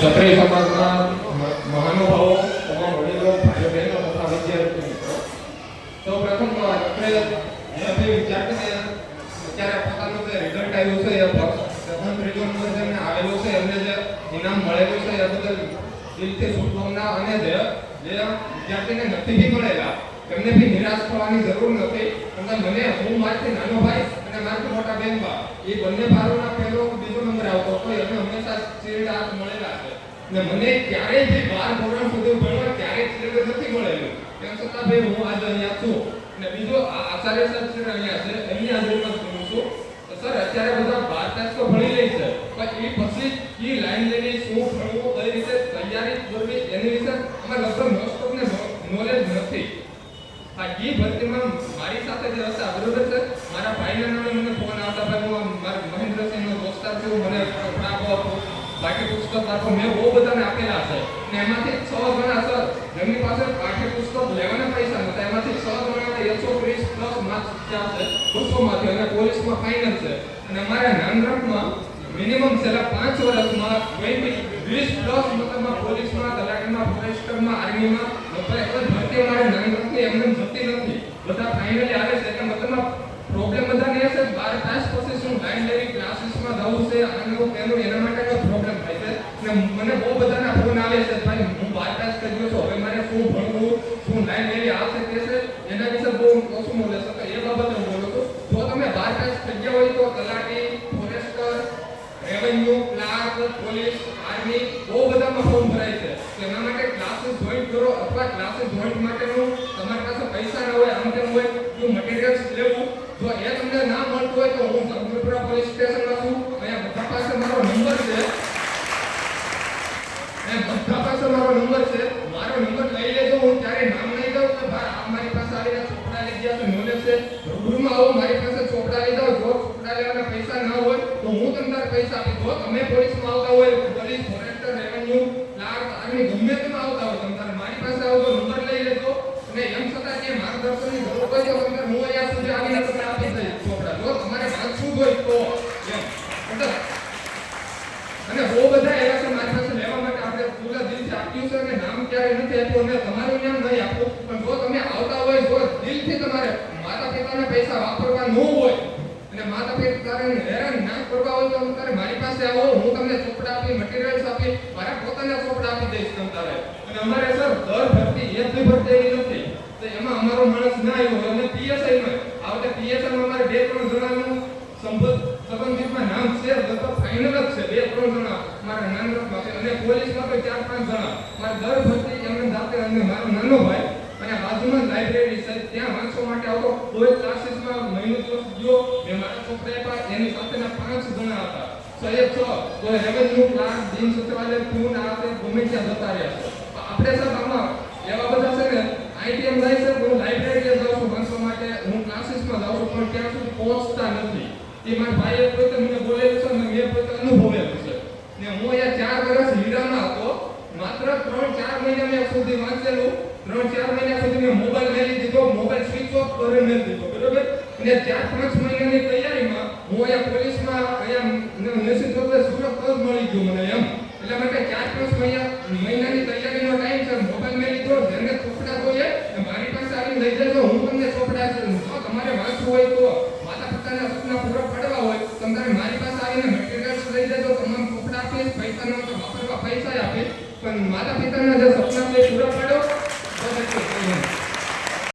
ક્ષત્રિય સમાજના મહાનુભાવો, તમામ વડીલો, ભાઈઓ બહેનો તથા વિદ્યાર્થી મિત્રો, સૌ પ્રથમ આપણે વિદ્યાર્થીને અત્યારે પોતાનું જે રિઝલ્ટ આવ્યું છે એ પ્રથમ ત્રીજો નંબર જેમને આવેલો છે એમને જે ઇનામ મળેલું છે એ બદલ દિલથી શુભકામના. અને જે વિદ્યાર્થીને નથી બી મળેલા એમને બી નિરાશ થવાની જરૂર નથી. મને હું મારથી નાનો ભાઈ અને મારથી મોટા બેન બા એ બંને ભાઈઓના પહેલો બીજો નંબર આવતો હતો અને હંમેશા શિલ્ડ હાથ મળેલા છે. ને મને ક્યારેય બી 12 ધોરણ સુધી ભણવા ક્યારેય શિલ્ડ નથી મળેલું. તેમ છતાં ભાઈ હું આજે અહીંયા છું. ને બીજો આચાર્ય સર છે અહીંયા છે, એમની હાજરીમાં છું છું. સર અત્યારે બધા 12 તો ભણી લે છે, પણ એ પછી કી લાઈન લેવી, શું ભણવું, કઈ રીતે તૈયારી કરવી એની વિશે અમારે લગભગ મોસ્ટ ઓફ ને નોલેજ નથી. આ ઈ ભરતીમાં મારી સાથે જે હતા બરોબર છે, મારા ભાઈના નામે મને ફોન આવતા, ભાઈ હું મારા મહેન્દ્રસિંહનો દોસ્તાર છું, મને આપો પાઠ્યપુસ્તક આપો. મેં બહુ બધાને આપેલા છે ને એમાંથી 6 જણા સર જેમની પાસે પાઠ્યપુસ્તક લેવાના પૈસા નતા, એમાંથી 6 જણાને 130 પ્લસ માર્ક્સ થયા છે 200 માંથી, અને પોલીસમાં ફાઇનલ છે. અને અમારા નાનરકમાં મિનિમમ છેલ્લા 5 વર્ષમાં 20 પ્લસ મતલબમાં પોલીસમાં, તલાટીમાં, ફોરેસ્ટરમાં, આર્મીમાં ભરતી અમારે નાનરકની એમને જતી નથી. બધા ફાઇનલી આવે છે. એટલે મતલબમાં પ્રોબ્લેમ બધાને હશે 12 પાસ પછી શું લાઈન લેવી, ક્લાસીસમાં જવું છે, આનું તેનું એના માટેનો પ્રોબ્લેમ થાય છે. અને મને બહુ બધાના ફોન આવે છે, ભાઈ હું 12 પાસ કરી ગયો છું, હવે મારે શું ભણવું, શું લાઈન લેવી, આવશે તે છે એના વિશે બહુ ઓછું નોલેજ છે. એ બાબતે હું બોલું છું. જો તમે 12 પાસ થઈ ગયા હોય તો તલાટી, forester, revenue, clerk, police, army બહુ બધામાં ફોર્મ ભરાય છે. એના માટે ક્લાસીસ જોઈન કરો, અથવા ક્લાસીસ જોઈન માટેનું તમારી પાસે પૈસા ન હોય, આમ તેમ હોય, જો મટીરીયલ્સ લેવું, જો એ તમને ના મળતું હોય તો હું જગદીપુરા પોલીસ સ્ટેશનમાં છું. અહીંયા બધા પાસે મારો નંબર છે, મારો નંબર લઈ લેજો. હું ત્યારે નામ નહીં દઉં કે ભાઈ મારી પાસે આવીને ચોપડા લઈ ગયા છે, નોલેજ છે, રૂબરૂમાં આવો, મારી પાસે ચોપડા લઈ જાઓ. જો ચોપડા લેવાના પૈસા ના હોય તો હું તમને પૈસા આપી. જો તમે પોલીસમાં આવતા હોય, police, forester, revenue, clerk, army ગમે તેમાં આવતા હોય, તમે મારી પાસે આવજો, નંબર લઈ લેજો. અને એમ છતાં જે માર્ગદર્શનની જરૂર હોય તો તમને હું અહીંયા સુધી આવીને તમને આપી દઈશ ચોપડા, જો તમારે વાંચવું હોય તો એમ. અને બહુ બધા એવા છે મારી પાસે લેવા માટે આપણે પૂરા દિલથી આપ્યું છે, અને નામ ક્યારે નથી આપ્યું અને તમારું નામ નહીં આપવું. પણ જો તમે આવતા હોય, જો દિલથી તમારે માતા પિતાના પૈસા વાપરવા ન હોય અને માતા પિતાને હેરાન ના કરવા હોય તો તમારે મારી પાસે આવો, હું તમને ચોપડા આપી, મટીરીયલ્સ આપી, મારા પોતાના ચોપડા આપી દઈશ તમારે. અને અમારે સર દર ભરતી એક બી ભરતી એવી નથી તો એમાં અમારો માણસ ના આવ્યો હોય. અને પીએસઆઈમાં આવતે પીએસઆઈમાં અમારે 2-3 જણાનું સંબંધિતમાં નામ છે, લગભગ ફાઇનલ જ છે 2-3 જણા મારા નાનરકમાં છે. અને પોલીસમાં તો 4-5 જણા મારા દર ભરતી એમને જાતે. અને મારો નાનો ભાઈ અને બાજુમાં લાઇબ્રેરી છે, ત્યાં વાંચવા માટે આવતો. કોઈ ક્લાસીસમાં મહિનો દિવસ ગયો, મેં મારા છોકરા આપ્યા, એની સાથેના 5 જણા હતા. 6 કોઈ રેવન્યુ, ક્લાર્ક, દિન સચિવાલય, પૂન આ તે ગમે ત્યાં જતા રહ્યા છે. આપણે સાહેબ આમાં એવા બધા છે ને આઈટીએમ જાય છે, હું લાઇબ્રેરીએ જાઉં છું વાંચવા માટે, હું ક્લાસીસમાં જાઉં છું, પણ ત્યાં સુધી પહોંચતા નથી. એ મારા ભાઈએ પોતે મને બોલેલું છે અને મેં પોતે અનુભવેલું છે. ને હું અહીંયા 4 વર્ષ હીરામાં હતો, માત્ર 3-4 મહિના મેં સુધી વાંચેલું. 3-4 મહિના સુધી મેં મોબાઈલ મેલી દીધો, મોબાઈલ સ્વિચ ઓફ કરી મેલી દીધો, બરોબર. અને 4-5 મહિનાની તૈયારીમાં હું અહીંયા પોલીસમાં અહીંયા નસીબ જોડે સુરત જ મળી ગયું મને એમ. એટલા માટે 4-5 મહિનાની તૈયારીનો ટાઈમ છે. મોબાઈલ મેં લીધો, જેને ચોપડા જોઈએ મારી પાસે આવીને લઈ જજો, હું તમને ચોપડા જો તમારે વાંચવું હોય તો માતા પિતાના સપના પૂરા પાડવા હોય તો તમારે મારી પાસે આવીને મટીરીયલ્સ લઈ જજો, તમામ ચોપડા આપીશ, પૈસા ન તો વાપરવા પૈસા આપીશ. પણ માતા પિતાના જે